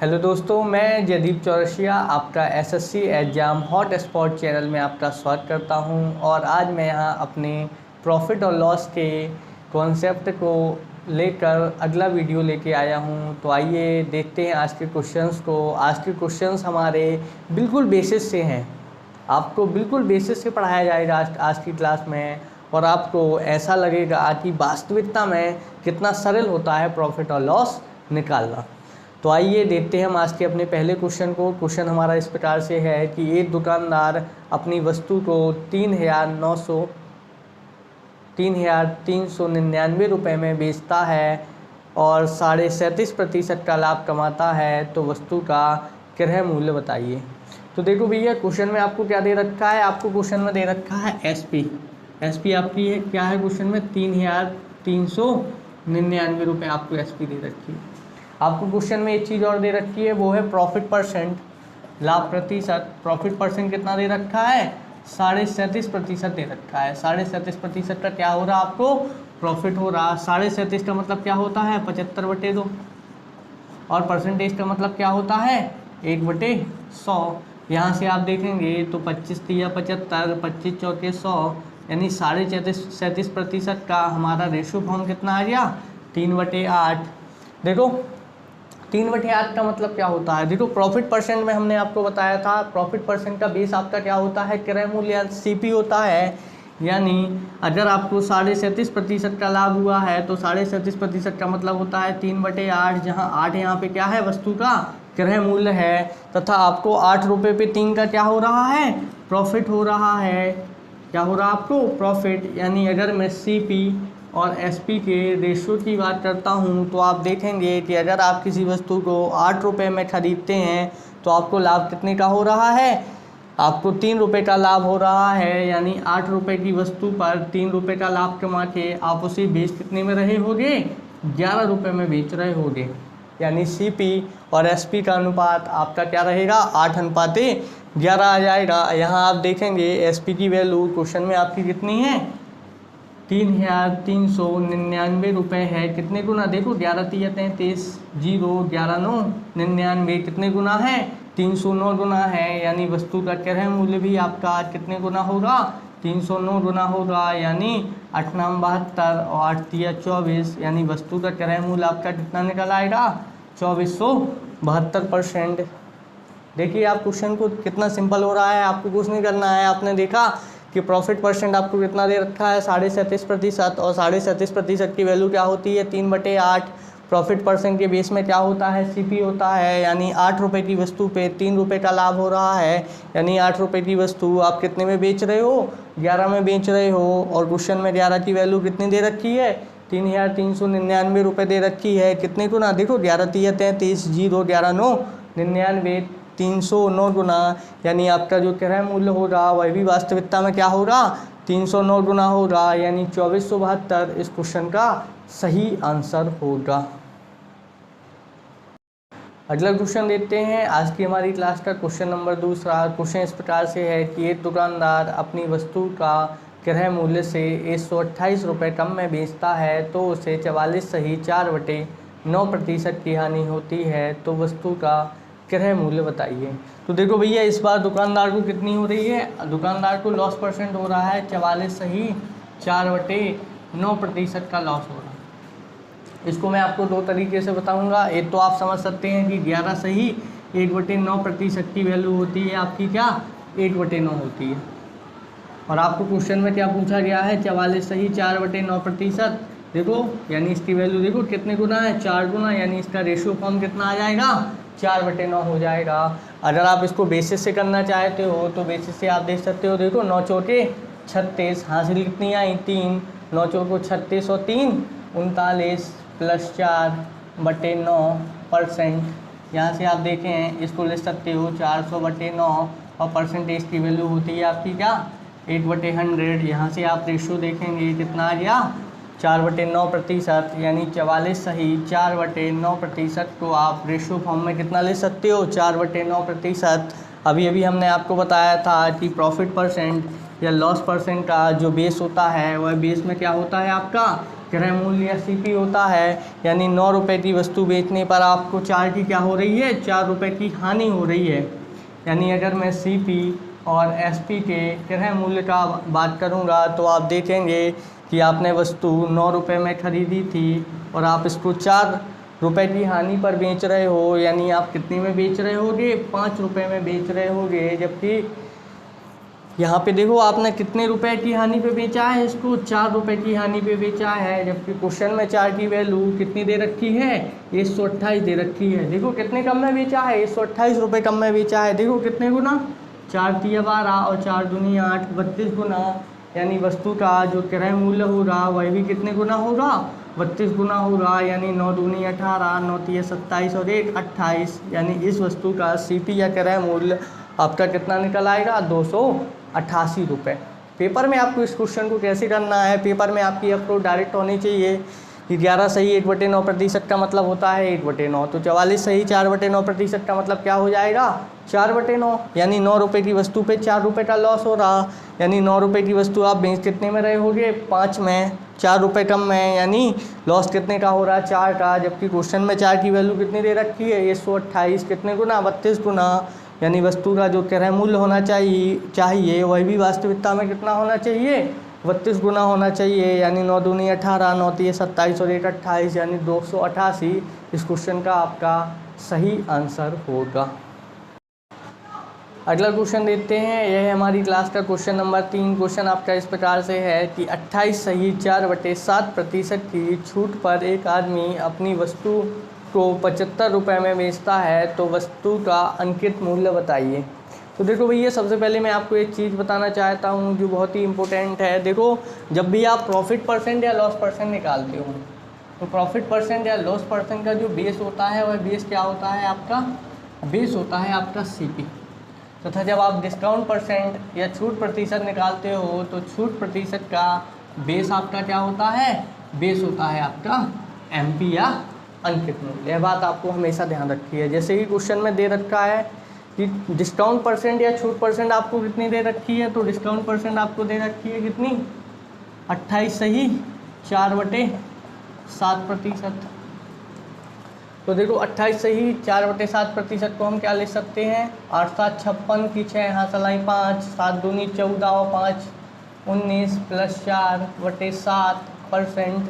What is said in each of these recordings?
Hello दोस्तों, मैं जयदीप चौरसिया आपका SSC exam hot spot channel में आपका स्वागत करता हूं। और आज मैं यहां अपने प्रॉफिट और लॉस के कॉन्सेप्ट को लेकर अगला वीडियो लेके आया हूं। तो आइए देखते हैं आज के क्वेश्चंस को। आज के क्वेश्चंस हमारे बिल्कुल बेसिस से हैं, आपको बिल्कुल बेसिस से पढ़ाया जाएगा आज की क्लास में, और आपको ऐसा लगेगा कि वास्तविकता में कितना सरल होता है प्रॉफिट और लॉस निकालना। तो आइए देखते हैं हम आज के अपने पहले क्वेश्चन को। क्वेश्चन हमारा इस प्रकार से है कि एक दुकानदार अपनी वस्तु को 3,399 रुपये में बेचता है और 37.5% का लाभ कमाता है, तो वस्तु का क्रय मूल्य बताइए। तो देखो भैया, क्वेश्चन में आपको क्या दे रखा है, आपको क्वेश्चन में दे रखा है एसपी आपकी है क्या है, क्वेश्चन में 3,399 रुपये आपको एसपी दे रखी है। आपको क्वेश्चन में एक चीज़ और दे रखी है, वो है प्रॉफिट परसेंट, लाभ प्रतिशत। प्रॉफिट परसेंट कितना दे रखा है, 37.5% दे रखा है। 37.5% का क्या हो रहा है, आपको प्रॉफिट हो रहा है। 37.5 का मतलब क्या होता है, 75/2, और परसेंटेज का मतलब क्या होता है, 1/100। यहाँ से आप देखेंगे तो 25 तिया 75, 25 चौके 100, यानी 37.5% का हमारा रेशो फॉर्म कितना आ गया, 3/8। देखो 3/8 का मतलब क्या होता है, देखो प्रॉफिट परसेंट में हमने आपको बताया था, प्रॉफिट परसेंट का बेस आपका क्या होता है, क्रय मूल्य सीपी होता है। यानी अगर आपको 37.5% का लाभ हुआ है तो 37.5% का मतलब होता है 3/8, जहाँ 8 यहाँ पे क्या है, वस्तु का क्रय मूल्य है, तथा आपको 8 रुपये पे 3 का क्या हो रहा है, प्रॉफिट हो रहा है। क्या हो रहा है आपको, प्रॉफिट। यानी अगर मैं सीपी और एसपी के रेशियो की बात करता हूं, तो आप देखेंगे कि अगर आप किसी वस्तु को 8 रुपये में ख़रीदते हैं तो आपको लाभ कितने का हो रहा है, आपको 3 रुपये का लाभ हो रहा है। यानी 8 रुपये की वस्तु पर 3 रुपये का लाभ कमा के आप उसे बेच कितने में रहे होगे, 11 रुपये में बेच रहे होगे। यानी सीपी और एसपी का अनुपात आपका क्या रहेगा, 8:11 आ जाएगा। यहाँ आप देखेंगे एसपी की वैल्यू क्वेश्चन में आपकी कितनी है, 3,399 रुपये है। कितने गुना, देखो 11 तिया 33, 0 11 9 99, कितने गुना है, 309 गुना है। यानी वस्तु का क्रय मूल्य भी आपका कितने गुना होगा, 309 गुना होगा। यानी 8 9 72 और 8 तिया 24, यानी वस्तु का क्रय मूल्य आपका कितना निकल आएगा, 2472%। देखिए आप क्वेश्चन को कितना सिंपल हो रहा है, आपको कुछ नहीं करना है। आपने देखा कि प्रॉफिट परसेंट आपको कितना दे रखा है, 37.5%, और 37% की वैल्यू क्या होती है, 3/8। प्रॉफिट परसेंट के बेस में क्या होता है, सीपी होता है। यानी 8 रुपये की वस्तु पे 3 रुपये का लाभ हो रहा है। यानी 8 रुपये की वस्तु आप कितने में बेच रहे हो, 11 में बेच रहे हो। और क्वेश्चन में 11 की वैल्यू कितनी दे रखी है, 3,399 रुपये दे रखी है। कितने गुना, देखो 11 तिया 33, 0 11 9 99, 309 गुना। यानी आपका जो क्रय मूल्य होगा वह भी वास्तविकता में क्या होगा, 309 गुना होगा। यानी 2472 इस क्वेश्चन का सही आंसर होगा। अगला क्वेश्चन देखते हैं आज की हमारी क्लास का। क्वेश्चन नंबर दूसरा। क्वेश्चन इस प्रकार से है कि एक दुकानदार अपनी वस्तु का क्रय मूल्य से 128 रुपये कम में बेचता है, तो उसे 44.4/9% की हानि होती है, तो वस्तु का क्रय मूल्य बताइए। तो देखो भैया, इस बार दुकानदार को कितनी हो रही है, दुकानदार को लॉस परसेंट हो रहा है 44.4/9% का लॉस हो रहा है। इसको मैं आपको दो तरीके से बताऊंगा। एक तो आप समझ सकते हैं कि 11 सही 1/9% की वैल्यू होती है आपकी, क्या 1/9 होती है। और आपको क्वेश्चन में क्या पूछा गया है, 44 सही 4/9%। देखो यानी इसकी वैल्यू देखो कितने गुना है, 4 गुना। यानी इसका रेशियो फॉर्म कितना आ जाएगा, 4/9 हो जाएगा। अगर आप इसको बेसिस से करना चाहते हो तो बेसिस से आप देख सकते हो, देखो 9 चौके 36, हासिल कितनी आई 3, 9 चौको 36 और 3 39, प्लस 4/9%। यहाँ से आप देखें इसको ले सकते हो 400/9, और परसेंटेज की वैल्यू होती है आपकी क्या, 1/100। यहाँ से आप रेशियो देखेंगे कितना आ गया, 4/9%। यानी 44 सही 4/9% को आप रेशियो फॉर्म में कितना ले सकते हो, 4/9%। अभी हमने आपको बताया था कि प्रॉफिट परसेंट या लॉस परसेंट का जो बेस होता है वह बेस में क्या होता है आपका, क्रय मूल्य या सीपी होता है, यानी 9 रुपये की वस्तु बेचने पर आपको 4 की क्या हो रही है, 4 रुपये की हानि हो रही है। यानी अगर मैं सीपी और एसपी के क्रय मूल्य का बात करूंगा तो आप देखेंगे कि आपने वस्तु 9 रुपये में खरीदी थी और आप इसको 4 रुपये की हानि पर बेच रहे हो, यानी आप कितने में बेच रहे होगे, 5 रुपये में बेच रहे होगे। जबकि यहाँ पे देखो आपने कितने रुपए की हानि पे बेचा है, इसको 4 रुपये की हानि पे बेचा है। जबकि क्वेश्चन में 4 की वैल्यू कितनी दे रखी है, 128 दे रखी है। देखो कितने कम में बेचा है, 128 रुपये कम में बेचा है। देखो कितने गुना, 4 तिया 12 और 4 दूनी 8, 32 गुना। यानी वस्तु का जो क्रय मूल्य होगा वह भी कितने गुना होगा, 32 गुना होगा। यानी 9 दूनी 18, 9 तिया 27 और 1 28। यानी इस वस्तु का सीपी या क्रय मूल्य आपका कितना निकल आएगा, 288 रुपये। पेपर में आपको इस क्वेश्चन को कैसे करना है, पेपर में आपकी अप्रोच डायरेक्ट होनी चाहिए कि 11 सही 1/9% का मतलब होता है 1/9। तो 44 सही 4/9% का मतलब क्या हो जाएगा, 4/9। यानी 9 रुपये की वस्तु पे 4 रुपये का लॉस हो रहा। यानी 9 रुपये की वस्तु आप बेच कितने में रहे होगे, 5 में, 4 रुपये कम में। यानी लॉस कितने का हो रहा है, 4 का। जबकि क्वेश्चन में 4 की वैल्यू कितनी दे रखी है, 128। कितने गुना, 32 गुना। यानी वस्तु का जो क्रय मूल्य होना चाहिए वह भी वास्तविकता में कितना होना चाहिए, 32 गुना होना चाहिए। यानी 9 दूनी 18, 9 तिया 27 और 1 28, यानी 288 इस क्वेश्चन का आपका सही आंसर होगा। अगला क्वेश्चन देखते हैं, यह है हमारी क्लास का क्वेश्चन नंबर 3। क्वेश्चन आपका इस प्रकार से है कि 28 सही 4/7% की छूट पर एक आदमी अपनी वस्तु को 75 रुपये में बेचता है, तो वस्तु का अंकित मूल्य बताइए। तो देखो भैया, सबसे पहले मैं आपको एक चीज़ बताना चाहता हूँ जो बहुत ही इम्पोर्टेंट है। देखो, जब भी आप प्रॉफिट परसेंट या लॉस परसेंट निकालते हो तो प्रॉफिट परसेंट या लॉस परसेंट का जो बेस होता है वह बेस क्या होता है, आपका बेस होता है आपका सीपी। तथा जब आप डिस्काउंट परसेंट या छूट प्रतिशत निकालते हो तो छूट प्रतिशत का बेस आपका क्या होता है, बेस होता है आपका एमपी या अंकित मूल्य। यह बात आपको हमेशा ध्यान रखी है। जैसे ही क्वेश्चन में दे रखा है कि डिस्काउंट परसेंट या छूट परसेंट आपको कितनी दे रखी है, तो डिस्काउंट परसेंट आपको दे रखी है कितनी, 28 सही 4/7%। तो देखो 28 सही 4/7% को हम क्या ले सकते हैं, 8 7 56 की 6 यहाँ सलाई 5, 7 दूनी 14 और 5 19 प्लस 4/7%।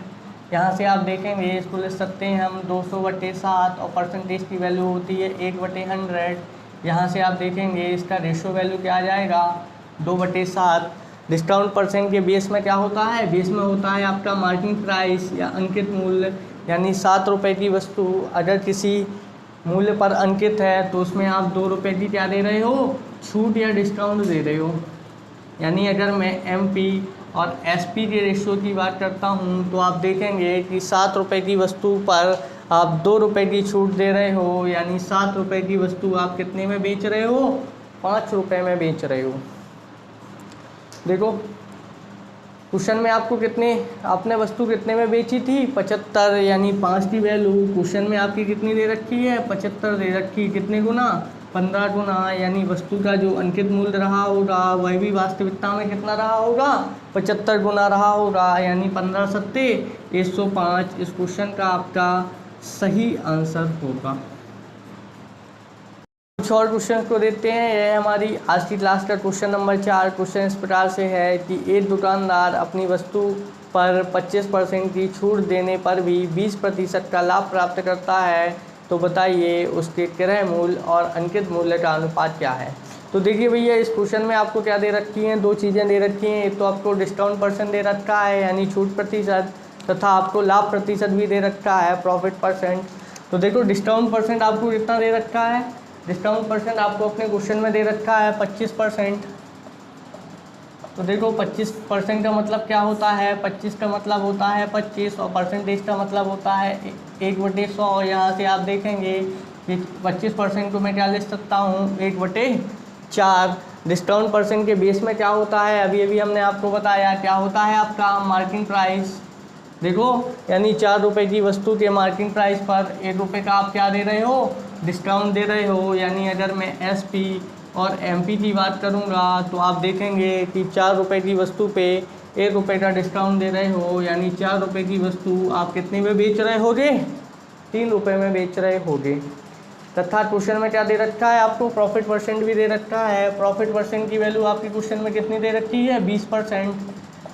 यहाँ से आप देखेंगे इसको ले सकते हैं हम 200/7 और परसेंटेज की वैल्यू होती है 1/100। यहाँ से आप देखेंगे इसका रेशो वैल्यू क्या आ जाएगा, 2/7। डिस्काउंट परसेंट के बेस में क्या होता है, बेस में होता है आपका मार्केटिंग प्राइस या अंकित मूल्य। यानी 7 रुपये की वस्तु अगर किसी मूल्य पर अंकित है तो उसमें आप 2 रुपये की क्या दे रहे हो, छूट या डिस्काउंट दे रहे हो। यानी अगर मैं एमपी और एसपी के रेशियो की बात करता हूँ तो आप देखेंगे कि 7 रुपये की वस्तु पर आप 2 रुपये की छूट दे रहे हो। यानी 7 रुपये की वस्तु आप कितने में बेच रहे हो, 5 रुपये में बेच रहे हो। देखो क्वेश्चन में आपको आपने वस्तु कितने में बेची थी, 75। यानी 5 की वैल्यू क्वेश्चन में आपकी कितनी दे रखी है, 75 दे रखी। कितने गुना, 15 गुना। यानी वस्तु का जो अंकित मूल्य रहा होगा वह भी वास्तविकता में कितना रहा होगा, 75 गुना रहा होगा। यानी 15 सत्ते 105 इस क्वेश्चन का आपका सही आंसर होगा। कुछ और क्वेश्चन को देखते हैं। यह हमारी आज की क्लास का क्वेश्चन नंबर 4। क्वेश्चन इस प्रकार से है कि एक दुकानदार अपनी वस्तु पर 25% की छूट देने पर भी 20% का लाभ प्राप्त करता है, तो बताइए उसके क्रय मूल्य और अंकित मूल्य का अनुपात क्या है। तो देखिए भैया, इस क्वेश्चन में आपको क्या दे रखी हैं, 2 चीज़ें दे रखी हैं। एक तो आपको डिस्काउंट परसेंट दे रखा है यानी छूट प्रतिशत, तथा आपको लाभ प्रतिशत भी दे रखा है प्रॉफिट परसेंट। तो देखो डिस्काउंट परसेंट आपको कितना दे रखा है, डिस्काउंट परसेंट आपको अपने क्वेश्चन में दे रखा है 25%। तो देखो 25% का मतलब क्या होता है, 25 का मतलब होता है 25 और परसेंटेज का मतलब होता है 1/100। और यहाँ से आप देखेंगे कि 25% को मैं क्या ले सकता हूँ, 1/4। डिस्काउंट परसेंट के बेस में क्या होता है, अभी अभी हमने आपको बताया क्या होता है आपका मार्केटिंग प्राइस। देखो यानी 4 रुपये की वस्तु के मार्केटिंग प्राइस पर 1 रुपये का आप क्या दे रहे हो, डिस्काउंट दे रहे हो। यानी अगर मैं एसपी और एमपी की बात करूंगा तो आप देखेंगे कि 4 रुपये की वस्तु पे ₹1 का डिस्काउंट दे रहे हो, यानी ₹4 की वस्तु आप कितने में बेच रहे होगे? ₹3 में बेच रहे होगे। तथा क्वेश्चन में क्या दे रखा है आपको? प्रॉफिट परसेंट भी दे रखा है। प्रॉफिट परसेंट की वैल्यू आपके क्वेश्चन में कितनी दे रखी है? 20%।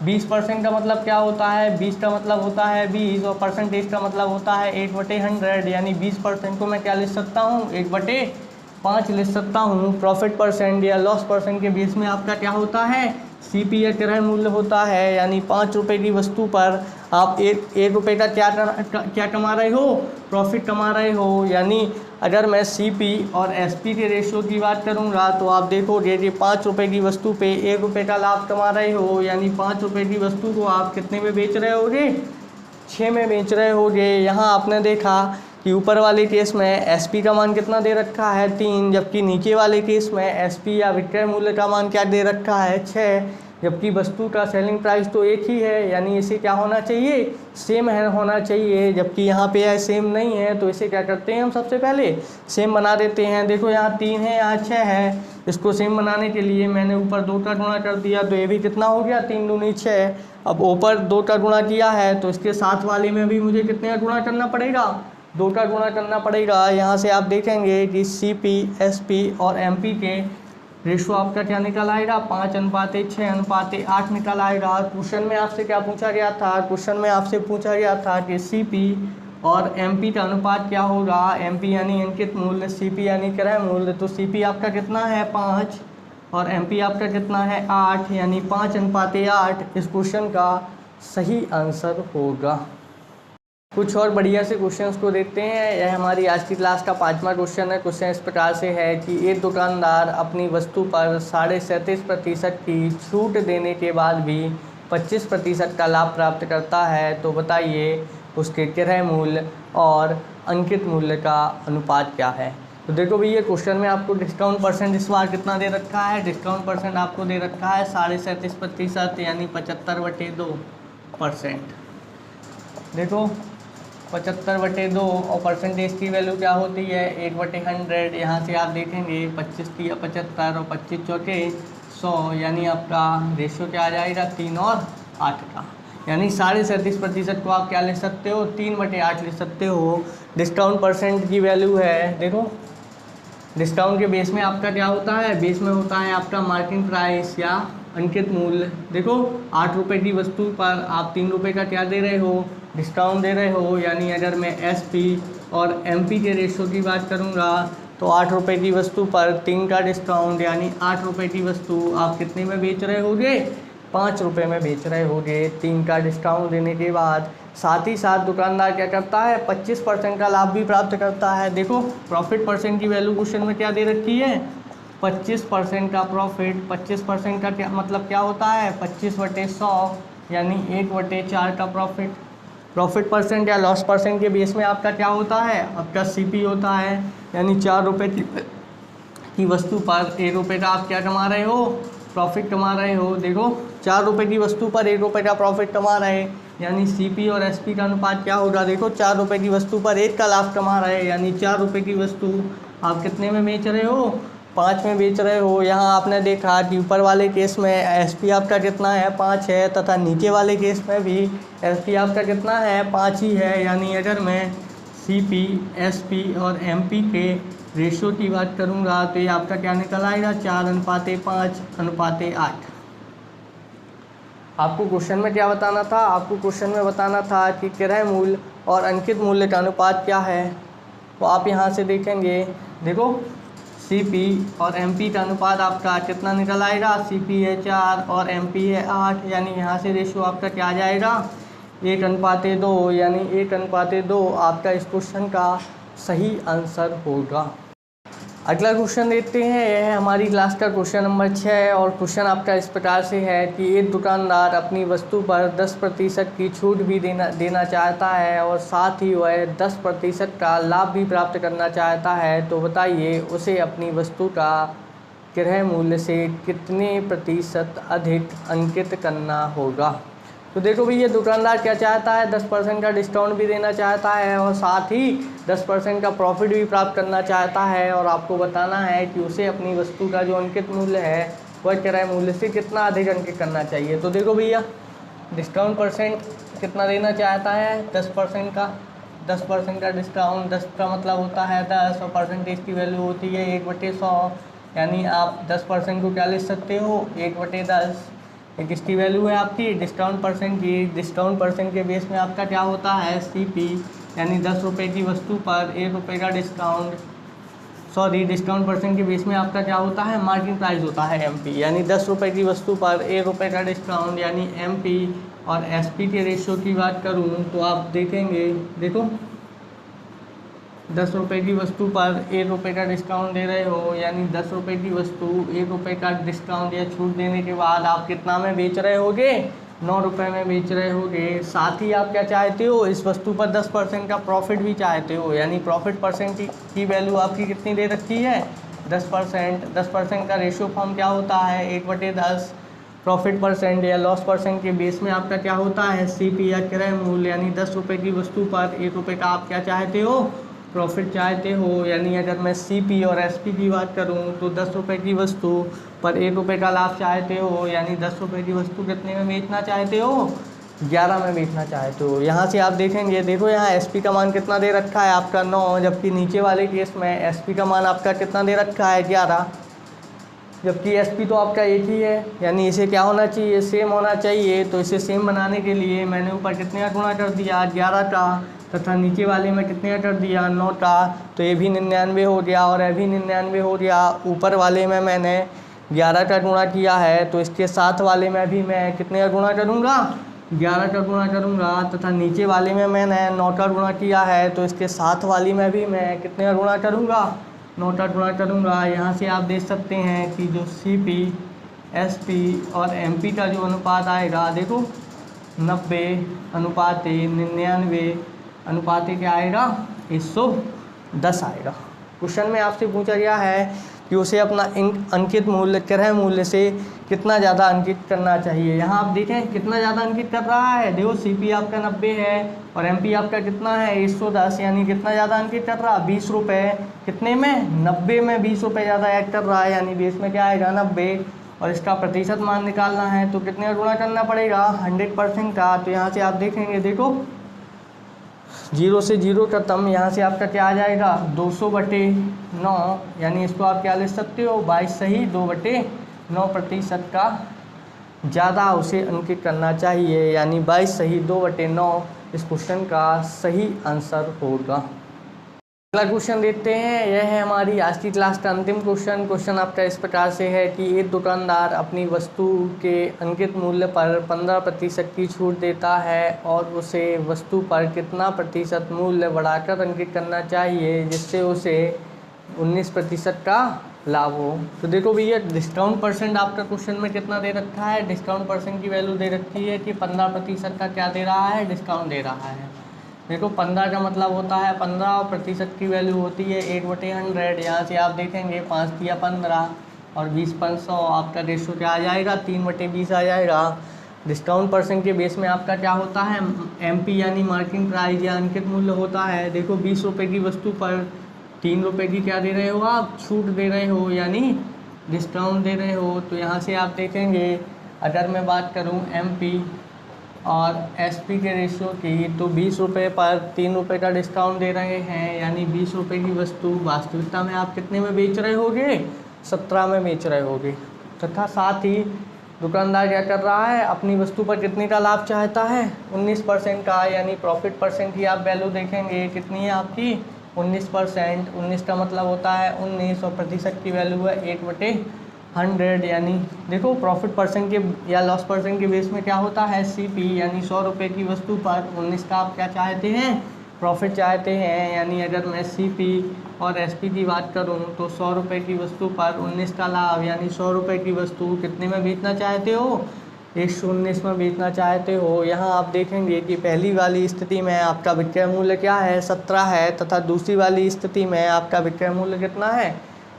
20% का मतलब क्या होता है? 20 का मतलब होता है 20 और परसेंटेज का मतलब होता है 8/100, यानी 20% को मैं क्या लिख सकता हूँ? 1/5 लिख सकता हूँ। प्रॉफिट परसेंट या लॉस परसेंट के बेस में आपका क्या होता है? सीपी या क्रय मूल्य होता है, यानी ₹5 की वस्तु पर आप ₹1 का क्या कमा रहे हो? प्रॉफिट कमा रहे हो। यानी अगर मैं सीपी और एसपी के रेशियो की बात करूंगा तो आप देखोगे कि ₹5 की वस्तु पे ₹1 का लाभ कमा रहे हो, यानी ₹5 की वस्तु को आप कितने में बेच रहे होगे? 6 में बेच रहे होगे। यहाँ आपने देखा कि ऊपर वाले केस में एसपी का मान कितना दे रखा है? 3, जबकि नीचे वाले केस में एसपी या विक्रय मूल्य का मान क्या दे रखा है? 6, जबकि वस्तु का सेलिंग प्राइस तो एक ही है, यानी इसे क्या होना चाहिए? सेम है होना चाहिए। जबकि यहाँ पे है सेम नहीं है, तो इसे क्या करते हैं हम? सबसे पहले सेम बना देते हैं। देखो यहाँ 3 है, यहाँ 6 है। इसको सेम बनाने के लिए मैंने ऊपर 2 का गुणा कर दिया, तो ये भी कितना हो गया? 3 दूनी 6। अब ऊपर 2 का गुणा किया है तो इसके साथ वाले में भी मुझे कितने का गुणा करना पड़ेगा? 2 का गुणा करना पड़ेगा। यहाँ से आप देखेंगे कि सीपी, एसपी और एमपी के रेशो आपका क्या निकल आएगा? 5:6:8 निकल आएगा। क्वेश्चन में आपसे क्या पूछा गया था? क्वेश्चन में आपसे पूछा गया था कि सीपी और एमपी का अनुपात क्या होगा? एमपी यानी अंकित मूल्य, सीपी यानी क्रय मूल्य। तो सीपी आपका कितना है? 5 और एमपी आपका कितना है? 8, यानी 5:8 इस क्वेश्चन का सही आंसर होगा। कुछ और बढ़िया से क्वेश्चंस को देखते हैं। यह हमारी आज की क्लास का 5वां क्वेश्चन है। क्वेश्चन इस प्रकार से है कि एक दुकानदार अपनी वस्तु पर 37.5% की छूट देने के बाद भी 25% का लाभ प्राप्त करता है, तो बताइए उसके क्रय मूल्य और अंकित मूल्य का अनुपात क्या है? तो देखो भैया, क्वेश्चन में आपको डिस्काउंट परसेंट इस बार कितना दे रखा है? डिस्काउंट परसेंट आपको दे रखा है 37.5%, यानी 75/2%। देखो 75/2 और परसेंटेज की वैल्यू क्या होती है? 1/100। यहाँ से आप देखेंगे 25 3 75 और 25 चौके 100, यानी आपका रेशियो क्या आ जाएगा? 3 और 8 का, यानी 37.5% को आप क्या ले सकते हो? 3/8 ले सकते हो। डिस्काउंट परसेंट की वैल्यू है, देखो डिस्काउंट के बेस में आपका क्या होता है? बेस में होता है आपका मार्केटिंग प्राइस या अंकित मूल्य। देखो ₹8 की वस्तु पर आप ₹3 का क्या दे रहे हो? डिस्काउंट दे रहे हो। यानी अगर मैं एसपी और एमपी के रेशियो की बात करूँगा तो ₹8 की वस्तु पर 3 का डिस्काउंट, यानी ₹8 की वस्तु आप कितने में बेच रहे होगे? ₹5 में बेच रहे होगे 3 का डिस्काउंट देने के बाद। साथ ही साथ दुकानदार क्या करता है? 25% का लाभ भी प्राप्त करता है। देखो प्रॉफिट परसेंट की वैल्यू क्वेश्चन में क्या दे रखी है? 25% का प्रॉफिट। 25% का क्या मतलब क्या होता है? 25/100, यानी 1/4 का प्रॉफिट। प्रॉफिट परसेंट या लॉस परसेंट के बेस में आपका क्या होता है? आपका सीपी होता है, यानी ₹4 की वस्तु पर ₹1 का आप क्या कमा रहे हो? प्रॉफिट कमा रहे हो। देखो ₹4 की वस्तु पर ₹1 का प्रॉफिट कमा रहे, यानी सीपी और एसपी का अनुपात क्या होगा? देखो ₹4 की वस्तु पर 1 का लाभ कमा रहे, यानी ₹4 की वस्तु आप कितने में बेच रहे हो? 5 में बेच रहे हो। यहाँ आपने देखा कि ऊपर वाले केस में एसपी आपका कितना है? 5 है, तथा नीचे वाले केस में भी एसपी आपका कितना है? 5 ही है। यानी अगर मैं सीपी, एसपी और एमपी के रेशियो की बात करूँगा तो ये आपका क्या निकल आएगा? 4:5:8। आपको क्वेश्चन में क्या बताना था? आपको क्वेश्चन में बताना था कि क्रय मूल्य और अंकित मूल्य का अनुपात क्या है। तो आप यहाँ से देखेंगे, देखो सीपी और एमपी का अनुपात आपका कितना निकल आएगा? सीपी है 4 और एमपी है 8, यानी यहाँ से रेशियो आपका क्या आ जाएगा? 1:2, यानी 1:2 आपका इस क्वेश्चन का सही आंसर होगा। अगला क्वेश्चन देखते हैं। यह है हमारी क्लास का क्वेश्चन नंबर 6 और क्वेश्चन आपका इस प्रकार से है कि एक दुकानदार अपनी वस्तु पर 10% की छूट भी देना चाहता है और साथ ही वह 10% का लाभ भी प्राप्त करना चाहता है, तो बताइए उसे अपनी वस्तु का क्रय मूल्य से कितने प्रतिशत अधिक अंकित करना होगा। तो देखो भैया, दुकानदार क्या चाहता है? 10% का डिस्काउंट भी देना चाहता है और साथ ही 10% का प्रॉफिट भी प्राप्त करना चाहता है, और आपको बताना है कि उसे अपनी वस्तु का जो अंकित मूल्य है वह क्रय मूल्य से कितना अधिक अंकित करना चाहिए। तो देखो भैया, डिस्काउंट परसेंट कितना देना चाहता है, 10% का, 10% का डिस्काउंट। 10 का मतलब होता है 10 और परसेंटेज की वैल्यू होती है 1/100, यानी आप 10% को क्या लिख सकते हो, 1/10। एक इसकी वैल्यू है आपकी डिस्काउंट परसेंट की। डिस्काउंट परसेंट के बेस में आपका क्या होता है, CP, यानी 10 रुपये की वस्तु पर 1 रुपये का डिस्काउंट। सॉरी, डिस्काउंट परसेंट के बेस में आपका क्या होता है, मार्केट प्राइस होता है MP, यानी 10 रुपये की वस्तु पर 1 रुपये का डिस्काउंट यानी MP। और SP के रेशियो की बात करूं तो आप देखेंगे, देखो 10 रुपये की वस्तु पर 1 रुपये का डिस्काउंट दे रहे हो, यानी 10 रुपये की वस्तु 1 रुपये का डिस्काउंट या छूट देने के बाद आप कितना में बेच रहे होगे, 9 रुपये में बेच रहे होगे। साथ ही आप क्या चाहते हो, इस वस्तु पर 10% का प्रॉफिट भी चाहते हो, यानी प्रॉफिट परसेंट की वैल्यू आपकी कितनी दे रखी है, 10%। 10% का रेशियो फॉर्म क्या होता है, 1/10। प्रॉफिट परसेंट या लॉस परसेंट के बेस में आपका क्या होता है, CP या क्रय मूल्य, यानी 10 रुपये की वस्तु पर 1 रुपये का आप क्या चाहते हो, प्रॉफिट चाहते हो। यानी अगर मैं CP और SP की बात करूं तो 10 रुपये की वस्तु पर 1 रुपये का लाभ चाहते हो, यानी 10 रुपये की वस्तु कितने में बेचना चाहते हो, 11 में बेचना चाहते हो। यहाँ से आप देखेंगे, देखो यहाँ SP का मान कितना दे रखा है आपका 9, जबकि नीचे वाले केस में SP का मान आपका कितना दे रखा है 11, जबकि SP तो आपका एक ही है, यानी इसे क्या होना चाहिए, सेम होना चाहिए। तो इसे सेम बनाने के लिए मैंने ऊपर कितने का गुणा कर दिया, 11 का, तथा नीचे वाले में कितने का कर दिया, 9 का। तो ये भी 99 हो गया और ये भी 99 हो गया। ऊपर वाले में मैंने 11 का गुणा किया है, तो इसके साथ वाले में भी मैं कितने का गुणा करूँगा, 11 का गुणा करूँगा। तथा नीचे वाले में मैंने 9 का गुणा किया है, तो इसके साथ वाली में भी मैं कितने का गुणा करूँगा, 9 का गुणा करूँगा। यहाँ से आप देख सकते हैं कि जो CP, SP और MP का जो अनुपात आएगा, देखो 90 अनुपात 99 अनुपात क्या आएगा, 110 आएगा। क्वेश्चन में आपसे पूछा गया है कि उसे अपना अंकित मूल्य क्रय मूल्य से कितना ज़्यादा अंकित करना चाहिए। यहाँ आप देखें कितना ज़्यादा अंकित कर रहा है, देखो CP आपका 90 है और MP आपका कितना है, 110, यानी कितना ज़्यादा अंकित कर रहा है, 20 रुपये। कितने में, 90 में 20 रुपये ज़्यादा ऐड कर रहा है, यानी बेस में क्या आएगा 90। और इसका प्रतिशत मान निकालना है तो कितने का गुणा करना पड़ेगा, 100% का। तो यहाँ से आप देखेंगे, देखो 0 से 0 खत्म, यहाँ से आपका क्या आ जाएगा, 200/9, यानी इसको आप क्या ले सकते हो, 22 सही 2/9% का ज़्यादा उसे अंकित करना चाहिए, यानी 22 सही 2/9 इस क्वेश्चन का सही आंसर होगा। अगला क्वेश्चन देखते हैं, यह है हमारी आज की क्लास का अंतिम क्वेश्चन। क्वेश्चन आपका इस प्रकार से है कि एक दुकानदार अपनी वस्तु के अंकित मूल्य पर 15% की छूट देता है और उसे वस्तु पर कितना प्रतिशत मूल्य बढ़ाकर अंकित करना चाहिए जिससे उसे 19% का लाभ हो। तो देखो भैया, डिस्काउंट परसेंट आपका क्वेश्चन में कितना दे रखा है, डिस्काउंट परसेंट की वैल्यू दे रखी है कि 15% का क्या दे रहा है, डिस्काउंट दे रहा है। देखो 15 का मतलब होता है 15% की वैल्यू होती है 1/100। यहाँ से आप देखेंगे 5 दिया 15 और 20 पर 100, आपका रेशो क्या आ जाएगा, 3/20 आ जाएगा। डिस्काउंट परसेंट के बेस में आपका क्या होता है, MP यानी मार्केट प्राइस या अंकित मूल्य होता है। देखो 20 रुपये की वस्तु पर 3 रुपये की क्या दे रहे हो आप, छूट दे रहे हो, यानी डिस्काउंट दे रहे हो। तो यहाँ से आप देखेंगे, अगर मैं बात करूँ MP और SP के रेशियो की, तो 20 रुपये पर 3 रुपये का डिस्काउंट दे रहे हैं, यानी 20 रुपये की वस्तु वास्तविकता में आप कितने में बेच रहे होगे, 17 में बेच रहे होगे। तथा साथ ही दुकानदार क्या कर रहा है, अपनी वस्तु पर कितने का लाभ चाहता है, 19% का, यानी प्रॉफिट परसेंट की आप वैल्यू देखेंगे कितनी है आपकी, 19%। 19 का मतलब होता है 19 और प्रतिशत की वैल्यू है 1/100, यानी देखो प्रॉफिट परसेंट के या लॉस परसेंट के बेस में क्या होता है, CP, यानी 100 रुपये की वस्तु पर 19 का आप क्या चाहते हैं, प्रॉफिट चाहते हैं। यानी अगर मैं CP और SP की बात करूं तो 100 रुपये की वस्तु पर 19 का लाभ, यानी 100 रुपये की वस्तु कितने में बेचना चाहते हो, 119 में बेचना चाहते हो। यहाँ आप देखेंगे कि पहली वाली स्थिति में आपका विक्रय मूल्य क्या है, 17 है, तथा दूसरी वाली स्थिति में आपका विक्रय मूल्य कितना है,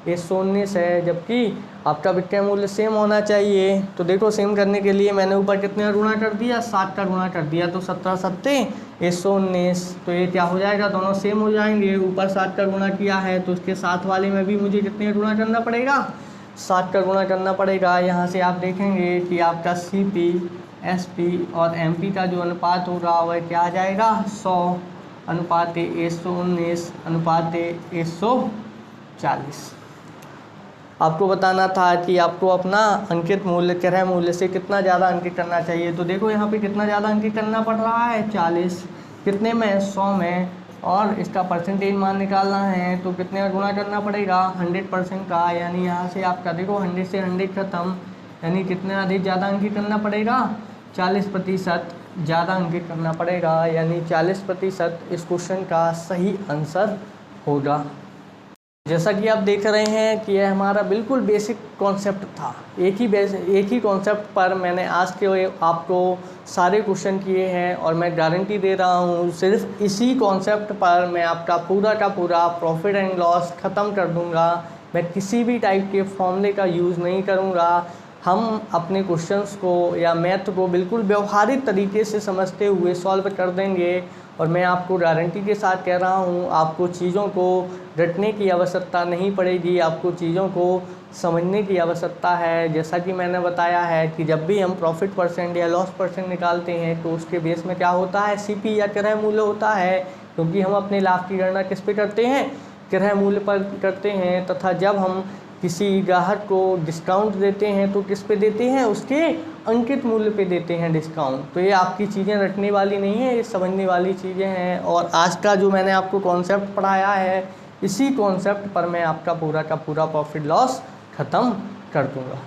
119 है, जबकि आपका विक्रय मूल्य सेम होना चाहिए। तो देखो सेम करने के लिए मैंने ऊपर कितने का गुणा कर दिया, 7 का गुणा कर दिया, तो 17 7 119। तो ये क्या हो जाएगा, दोनों सेम हो जाएंगे। ऊपर 7 का गुणा किया है तो उसके साथ वाले में भी मुझे कितने का गुणा करना पड़ेगा, 7 का गुणा करना पड़ेगा। यहाँ से आप देखेंगे कि आपका CP, SP और MP का जो अनुपात होगा वह क्या आ जाएगा 100/119/140। आपको बताना था कि आपको अपना अंकित मूल्य क्रय मूल्य से कितना ज़्यादा अंकित करना चाहिए। तो देखो यहाँ पे कितना ज़्यादा अंकित करना पड़ रहा है 40, कितने में 100 में, और इसका परसेंटेज मान निकालना है तो कितने का गुणा करना पड़ेगा 100% का, यानी यहाँ से आपका देखो 100 से 100 खत्म, यानी कितना अधिक ज़्यादा अंकित करना पड़ेगा 40% ज़्यादा अंकित करना पड़ेगा, यानी 40% इस क्वेश्चन का सही आंसर होगा। जैसा कि आप देख रहे हैं कि यह हमारा बिल्कुल बेसिक कॉन्सेप्ट था। एक ही कॉन्सेप्ट पर मैंने आज के आपको सारे क्वेश्चन किए हैं और मैं गारंटी दे रहा हूँ सिर्फ इसी कॉन्सेप्ट पर मैं आपका पूरा का पूरा प्रॉफिट एंड लॉस ख़त्म कर दूँगा। मैं किसी भी टाइप के फॉर्मूले का यूज़ नहीं करूँगा। हम अपने क्वेश्चंस को या मैथ को बिल्कुल व्यवहारिक तरीके से समझते हुए सॉल्व कर देंगे, और मैं आपको गारंटी के साथ कह रहा हूँ आपको चीज़ों को रटने की आवश्यकता नहीं पड़ेगी, आपको चीज़ों को समझने की आवश्यकता है। जैसा कि मैंने बताया है कि जब भी हम प्रॉफिट परसेंट या लॉस परसेंट निकालते हैं तो उसके बेस में क्या होता है CP या क्रय मूल्य होता है, क्योंकि हम अपने लाभ की गणना किस पे करते हैं क्रय मूल्य पर करते हैं, तथा जब हम किसी ग्राहक को डिस्काउंट देते हैं तो किस पे देते हैं उसके अंकित मूल्य पे देते हैं डिस्काउंट। तो ये आपकी चीज़ें रटने वाली नहीं है, ये समझने वाली चीज़ें हैं। और आज का जो मैंने आपको कॉन्सेप्ट पढ़ाया है इसी कॉन्सेप्ट पर मैं आपका पूरा का पूरा प्रॉफिट लॉस ख़त्म कर दूंगा।